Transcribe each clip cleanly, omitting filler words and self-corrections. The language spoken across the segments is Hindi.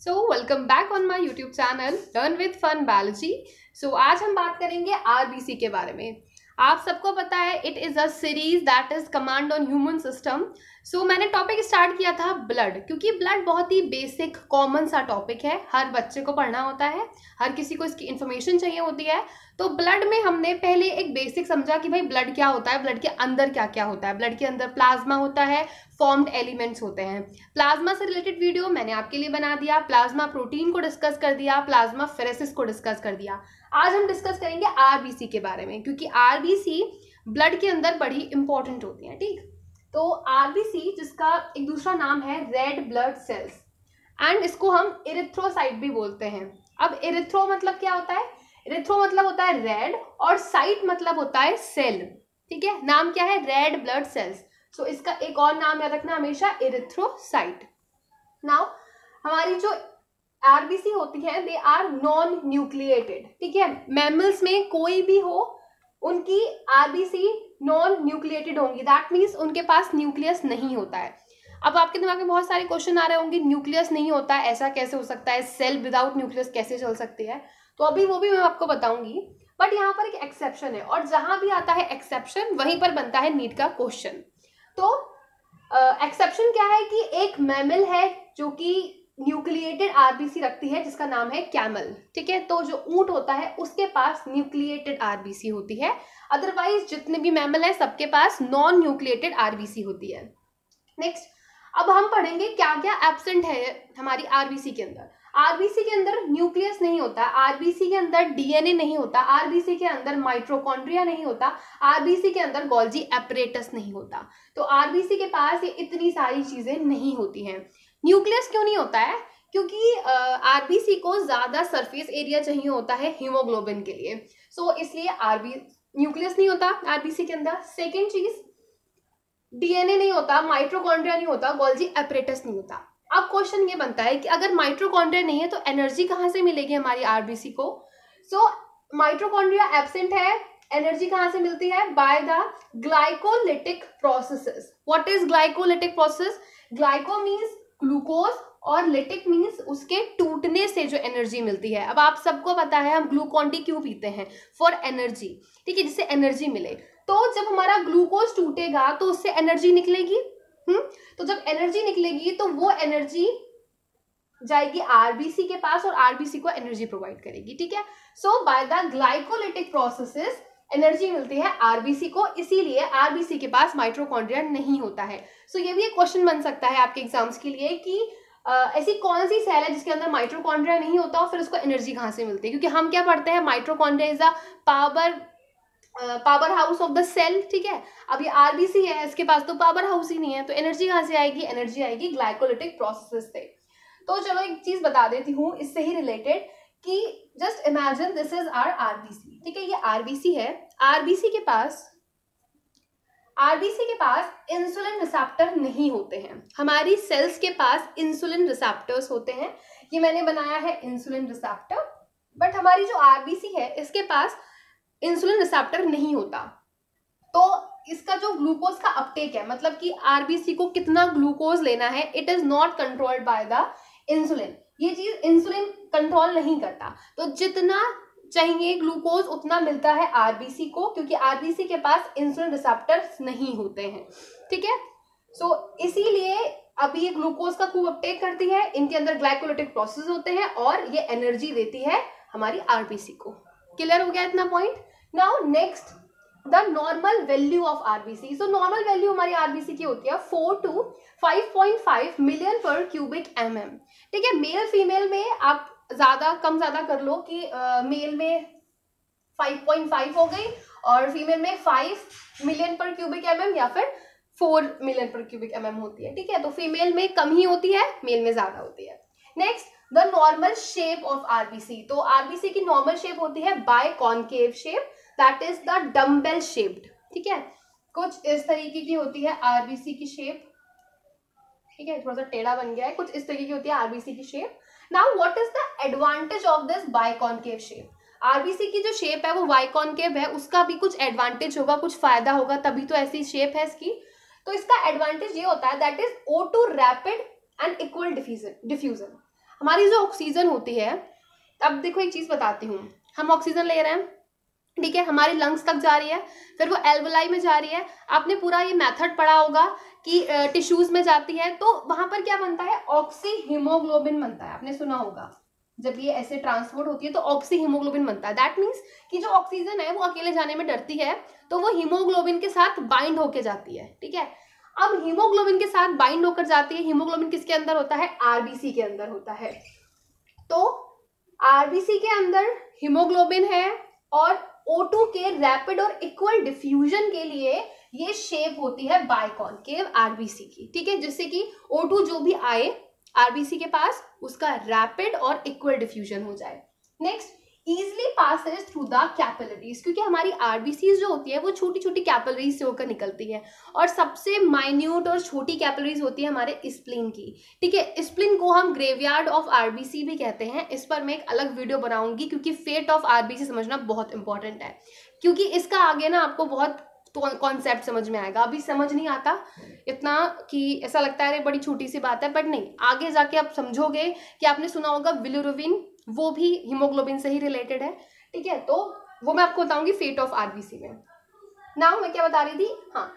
So welcome back on my YouTube channel learn with fun biology. आज हम बात करेंगे आरबीसी के बारे में। आप सबको पता है it is a series that is command on human system. मैंने टॉपिक स्टार्ट किया था ब्लड, क्योंकि ब्लड बहुत ही बेसिक कॉमन सा टॉपिक है, हर बच्चे को पढ़ना होता है, हर किसी को इसकी इन्फॉर्मेशन चाहिए होती है। तो ब्लड में हमने पहले एक बेसिक समझा कि भाई ब्लड क्या होता है, ब्लड के अंदर क्या क्या होता है। ब्लड के अंदर प्लाज्मा होता है, फॉर्म्ड एलिमेंट्स होते हैं। प्लाज्मा से रिलेटेड वीडियो मैंने आपके लिए बना दिया, प्लाज्मा प्रोटीन को डिस्कस कर दिया, प्लाज्मा फेरेसिस को डिस्कस कर दिया। आज हम डिस्कस करेंगे आरबीसी के बारे में, क्योंकि आरबीसी ब्लड के अंदर बड़ी इंपॉर्टेंट होती है। ठीक, तो आरबीसी जिसका एक दूसरा नाम है रेड ब्लड सेल्स, एंड इसको हम इरिथ्रोसाइट भी बोलते हैं। अब इरिथ्रो मतलब क्या होता है? इरिथ्रो मतलब होता है रेड, और साइट मतलब होता है सेल। ठीक है, नाम क्या है? Red blood cells. इसका एक और नाम याद रखना हमेशा, इरिथ्रोसाइट। नाउ हमारी जो आरबीसी होती है दे आर नॉन न्यूक्लिएटेड। ठीक है, मैमल्स में कोई भी हो उनकी आरबीसी नॉन न्यूक्लिएटेड होंगी, दैट मीन्स उनके पास न्यूक्लियस नहीं होता है। अब आपके दिमाग में बहुत सारे क्वेश्चन आ रहे होंगे, न्यूक्लियस नहीं होता है ऐसा कैसे हो सकता है, सेल विदाउट न्यूक्लियस कैसे चल सकती है? तो अभी वो भी मैं आपको बताऊंगी, बट यहाँ पर एक एक्सेप्शन है, और जहां भी आता है एक्सेप्शन वहीं पर बनता है नीट का क्वेश्चन। तो एक्सेप्शन क्या है कि एक मैमल है जो कि न्यूक्लिएटेड आरबीसी रखती है, जिसका नाम है कैमल। ठीक है, तो जो ऊंट होता है उसके पास न्यूक्लिएटेड आरबीसी होती है, अदरवाइज जितने भी मैमल है सबके पास नॉन न्यूक्लिएटेड आरबीसी होती है। नेक्स्ट, अब हम पढ़ेंगे क्या क्या एब्सेंट है हमारी आरबीसी के अंदर। आरबीसी के अंदर न्यूक्लियस नहीं होता, आरबीसी के अंदर डीएनए नहीं होता, आरबीसी के अंदर माइटोकॉन्ड्रिया नहीं होता, आरबीसी के अंदर गोल्जी एपरेटस नहीं होता। तो आरबीसी के पास ये इतनी सारी चीजें नहीं होती हैं। न्यूक्लियस क्यों नहीं होता है? क्योंकि आरबीसी को ज्यादा सरफेस एरिया चाहिए होता है हीमोग्लोबिन के लिए, इसलिए न्यूक्लियस नहीं होता आरबीसी के अंदर। सेकेंड चीज, डीएनए नहीं होता, माइटोकॉन्ड्रिया नहीं होता, गोल्जी एपरेटस नहीं होता। अब क्वेश्चन ये बनता है कि अगर माइटोकॉन्ड्रिया नहीं है तो एनर्जी कहाँ से मिलेगी हमारी आरबीसी को? माइटोकॉन्ड्रिया एब्सेंट है, एनर्जी कहाँ से मिलती है? By the glycolytic processes. What is glycolytic process? Glyco means glucose और लिटिक मीन्स उसके टूटने से जो एनर्जी मिलती है। अब आप सबको पता है हम ग्लूकॉन डी क्यों पीते हैं? For energy. ठीक है, जिससे एनर्जी मिले। तो जब हमारा ग्लूकोज टूटेगा तो उससे एनर्जी निकलेगी। तो जब एनर्जी निकलेगी तो वो एनर्जी जाएगी आरबीसी के पास, और आरबीसी को एनर्जी प्रोवाइड करेगी। ठीक है, by the glycolytic processes energy मिलती है आरबीसी को, इसीलिए आरबीसी के पास माइटोकॉन्ड्रिया नहीं होता है। ये भी एक क्वेश्चन बन सकता है आपके एग्जाम्स के लिए कि ऐसी कौन सी सेल है जिसके अंदर माइटोकॉन्ड्रिया नहीं होता और फिर उसको एनर्जी कहाँ से मिलती है? क्योंकि हम क्या पढ़ते हैं, mitochondria is a power house of the cell. ठीक है, अब ये आरबीसी है, इसके पास तो पावर हाउस ही नहीं है, तो एनर्जी कहाँ से आएगी? एनर्जी आएगी ग्लाइकोलिटिक प्रोसेस से। तो चलो एक चीज बता देती हूँ इससे ही रिलेटेड कि just imagine this is our RBC. ठीक है, ये आरबीसी है। आरबीसी के पास इंसुलिन रिसेप्टर नहीं होते हैं। हमारी सेल्स के पास इंसुलिन रिसेप्टर्स होते हैं, ये मैंने बनाया है इंसुलिन रिसेप्टर, बट हमारी जो आरबीसी है इसके पास इंसुलिन रिसेप्टर नहीं होता। तो इसका जो ग्लूकोज का अपटेक है, मतलब कि आरबीसी को कितना ग्लूकोज लेना है, it is not controlled by the insulin. ये चीज इंसुलिन कंट्रोल नहीं करता। तो जितना चाहिए ग्लूकोज उतना मिलता है आरबीसी को, क्योंकि आरबीसी के पास इंसुलिन रिसेप्टर्स नहीं होते हैं। ठीक है, इसीलिए अब ये ग्लूकोज का खूब अपटेक करती है, इनके अंदर ग्लाइकोलिटिक प्रोसेस होते हैं और ये एनर्जी देती है हमारी आरबीसी को। क्लियर हो गया इतना point? Now next, the normal value of RBC. Normal value हमारी आरबीसी की होती है 4 to 5.5 मिलियन पर क्यूबिक mm। ठीक है, मेल फीमेल में आप कम ज्यादा कर लो कि मेल में 5.5 हो गई और फीमेल में 5 मिलियन पर क्यूबिक mm या फिर 4 मिलियन पर क्यूबिक mm होती है। ठीक है, तो फीमेल में कम ही होती है, मेल में ज्यादा होती है। Next, the normal shape of RBC. तो आरबीसी की नॉर्मल शेप होती है biconcave shape, that is the dumbbell shaped. ठीक है, कुछ इस तरीके की होती है आरबीसी की शेप। ठीक है, थोड़ा सा टेढ़ा बन गया है, कुछ इस तरीके की होती है आरबीसी की shape. Now what is the advantage of this biconcave shape? RBC की जो शेप है वो बायकॉनकेव है, उसका भी कुछ एडवांटेज होगा, कुछ फायदा होगा, तभी तो ऐसी शेप है इसकी। तो इसका एडवांटेज ये होता है that is O2 rapid and equal diffusion. हमारी जो ऑक्सीजन होती है, अब देखो एक चीज बताती हूँ, हम ऑक्सीजन ले रहे हैं, ठीक है, हमारे लंग्स तक जा रही है, फिर वो एल्वोलाई में जा रही है। आपने पूरा ये मेथड पढ़ा होगा कि टिश्यूज में जाती है, तो वहां पर क्या बनता है, ऑक्सी हीमोग्लोबिन बनता है, आपने सुना होगा। जब ये ऐसे ट्रांसपोर्ट होती है तो ऑक्सी हीमोग्लोबिन बनता है। दैट मीन्स कि जो ऑक्सीजन है वो अकेले जाने में डरती है, तो वो हीमोग्लोबिन के साथ बाइंड होके जाती है, ठीक है। अब हीमोग्लोबिन के साथ बाइंड होकर जाती है, हीमोग्लोबिन किसके अंदर होता है, आरबीसी के अंदर होता है। तो आरबीसी के अंदर हीमोग्लोबिन है, और O2 के रैपिड और इक्वल डिफ्यूजन के लिए ये शेप होती है बाइकॉन्केव आरबीसी की, ठीक है, जिससे कि O2 जो भी आए आरबीसी के पास उसका रैपिड और इक्वल डिफ्यूजन हो जाए। Next, easily passes through the capillaries, क्योंकि हमारी आरबीसीज जो होती है वो छोटी छोटी कैपिलरीज से होकर निकलती है, और सबसे माइन्यूट और छोटी कैपिलरीज होती है हमारे स्प्लीन की, ठीक है। स्प्लीन को हम ग्रेवयार्ड ऑफ आरबीसी भी कहते हैं। इस पर मैं एक अलग वीडियो बनाऊंगी, क्योंकि फेट ऑफ आरबीसी समझना बहुत इंपॉर्टेंट है, क्योंकि इसका आगे ना आपको बहुत कॉन्सेप्ट समझ में आएगा। अभी समझ नहीं आता इतना, कि ऐसा लगता है बड़ी छोटी सी बात है, बट नहीं, आगे जाके आप समझोगे। कि आपने सुना होगा बिलिरुबिन, वो भी हीमोग्लोबिन से ही रिलेटेड है, ठीक है, तो वो मैं आपको बताऊंगी फेट ऑफ आरबीसी में। नाउ मैं क्या बता रही थी, हाँ,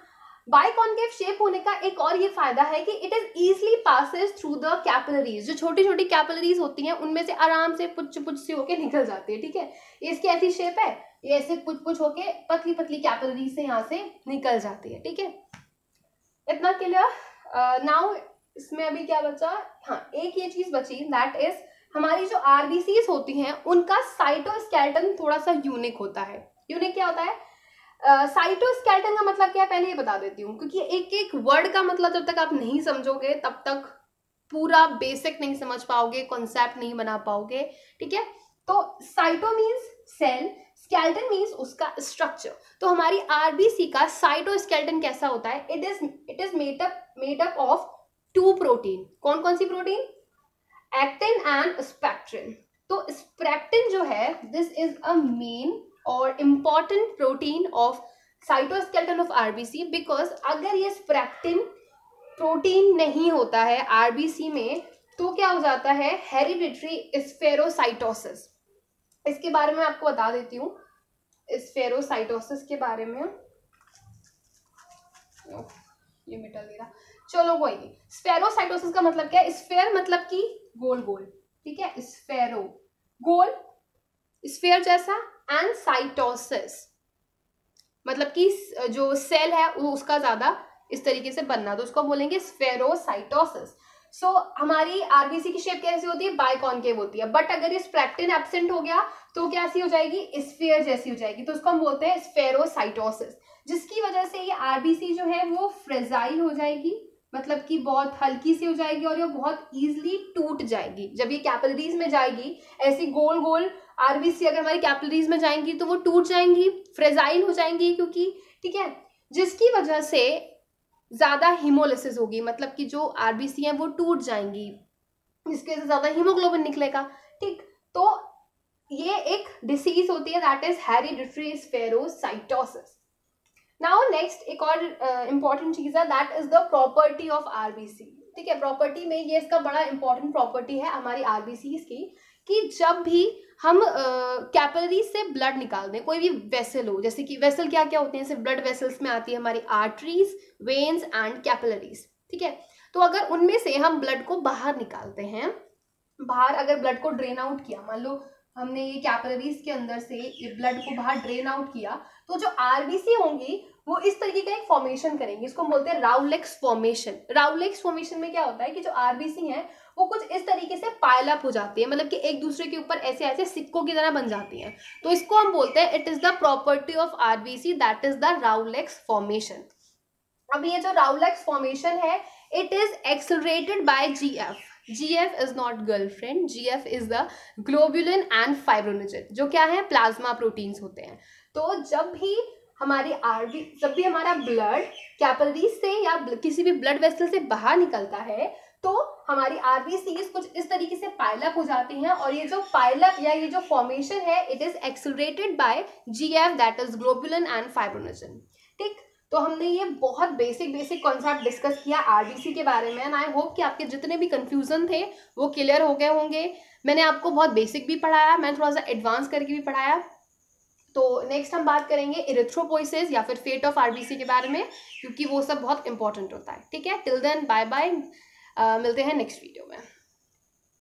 बाइकॉन्केव शेप होने का एक और ये फायदा है कि it is easily passes through the capillaries. जो छोटी छोटी कैपिलरीज होती हैं उनमें से आराम से पुच पुच से होके निकल जाती है, ठीक है। इसकी ऐसी शेप है, ये ऐसे पुच पुच होके पतली पतली कैपिलरीज से यहाँ से निकल जाती है, ठीक है। इतना क्लियर। नाउ इसमें अभी क्या बचा, हाँ, एक ये चीज बची, दैट इज हमारी जो आरबीसीज होती हैं उनका साइटोस्केलेटन थोड़ा सा यूनिक होता है। यूनिक क्या होता है, साइटोस्केलेटन का मतलब क्या है पहले ये बता देती हूँ, क्योंकि एक एक वर्ड का मतलब जब तक आप नहीं समझोगे तब तक पूरा बेसिक नहीं समझ पाओगे, कॉन्सेप्ट नहीं बना पाओगे, ठीक है। तो cyto means cell, skeleton means उसका स्ट्रक्चर। तो हमारी आरबीसी का साइटोस्केलेटन कैसा होता है, it is made up of 2 protein. कौन कौन सी प्रोटीन, एक्टिन एंड स्पेक्ट्रिन। तो स्पेक्ट्रिन जो है, दिस इज अ मेन और important protein of cytoskeleton of RBC, because अगर ये स्पेक्ट्रिन प्रोटीन नहीं होता है आरबीसी में तो क्या हो जाता है, हेरिडिटरी स्फेरोसाइटोसिस। इसके बारे में आपको बता देती हूँ, स्फेरोसाइटोसिस के बारे में। ये मिटा दे रहा, चलो कोई नहीं। स्फेरोसाइटोसिस का मतलब क्या है, स्फेयर मतलब कि गोल गोल, ठीक है, स्फेरो गोल, स्फेयर जैसा, एंड साइटोसिस मतलब कि जो सेल है वो उसका ज्यादा इस तरीके से बनना, तो उसको बोलेंगे स्फेरोसाइटोसिस। सो हमारी आरबीसी की शेप कैसी होती है, बाइकॉन्केव होती है, बट अगर ये स्पेक्ट्रिन एब्सेंट हो गया तो कैसी हो जाएगी, स्फीयर जैसी हो जाएगी, तो उसको हम बोलते हैं स्फेरोसाइटोसिस, जिसकी वजह से ये आरबीसी जो है वो फ्रेजाइल हो जाएगी, मतलब कि बहुत हल्की सी हो जाएगी, और ये बहुत इजीली टूट जाएगी जब ये कैपिलरीज में जाएगी। ऐसी गोल गोल आरबीसी अगर हमारी कैपिलरीज में जाएंगी तो वो टूट जाएंगी, फ्रेजाइल हो जाएंगी, क्योंकि, ठीक है, जिसकी वजह से ज्यादा हीमोलिसिस होगी, मतलब कि जो आरबीसी है वो टूट जाएंगी, जिसकी वजह से ज्यादा हीमोग्लोबिन निकलेगा, ठीक। तो ये एक डिसीज होती है, that is hereditary spherocytosis. Now next एक और इंपॉर्टेंट चीज है, that is the property of RBC, ठीक है। प्रॉपर्टी में ये इसका बड़ा इंपॉर्टेंट प्रॉपर्टी है हमारी आरबीसी की, कि जब भी हम कैपिलरीज से ब्लड निकाल दें, कोई भी वेसल हो, जैसे कि वेसल क्या क्या होते हैं, सिर्फ ब्लड वेसल्स में आती है हमारी आर्टरीज, वेन्स एंड कैपिलरीज, ठीक है। तो अगर उनमें से हम ब्लड को बाहर निकालते हैं, बाहर अगर ब्लड को ड्रेन आउट किया, मान लो हमने ये कैपिलरीज के अंदर से ये ब्लड को बाहर ड्रेन आउट किया, तो जो आरबीसी होंगी वो इस तरीके का एक फॉर्मेशन करेंगे, इसको हम बोलते हैं राउलेक्स फॉर्मेशन। राउलेक्स फॉर्मेशन में क्या होता है कि जो आरबीसी है वो कुछ इस तरीके से पाइल अप हो जाती है, मतलब कि एक दूसरे के ऊपर ऐसे ऐसे सिक्कों की तरह बन जाती हैं, तो इसको हम बोलते हैं it is the property of RBC, that is the rouleaux formation. अब ये जो राउलेक्स फॉर्मेशन है, it is accelerated by GF. GF is not girlfriend, GF is the globulin and fibrinogen, जो क्या है, प्लाज्मा प्रोटीन्स होते हैं। तो जब भी हमारा ब्लड कैपिलरीज से या किसी भी ब्लड वेसल से बाहर निकलता है, तो हमारी आरबीसीज कुछ इस तरीके से पाइल अप हो जाती हैं, और ये जो पाइल अप या ये जो फॉर्मेशन है, it is accelerated by GF, that is globulin and fibrinogen, ठीक। तो हमने ये बहुत बेसिक कॉन्सेप्ट डिस्कस किया आरबीसी के बारे में, एंड आई होप कि आपके जितने भी कंफ्यूजन थे वो क्लियर हो गए होंगे। मैंने आपको बहुत बेसिक भी पढ़ाया, मैंने थोड़ा सा एडवांस करके भी पढ़ाया। तो नेक्स्ट हम बात करेंगे इरिथ्रोपोइसिस या फिर फेट ऑफ आरबीसी के बारे में, क्योंकि वो सब बहुत इंपॉर्टेंट होता है। ठीक है, टिल देन बाय बाय, मिलते हैं नेक्स्ट वीडियो में।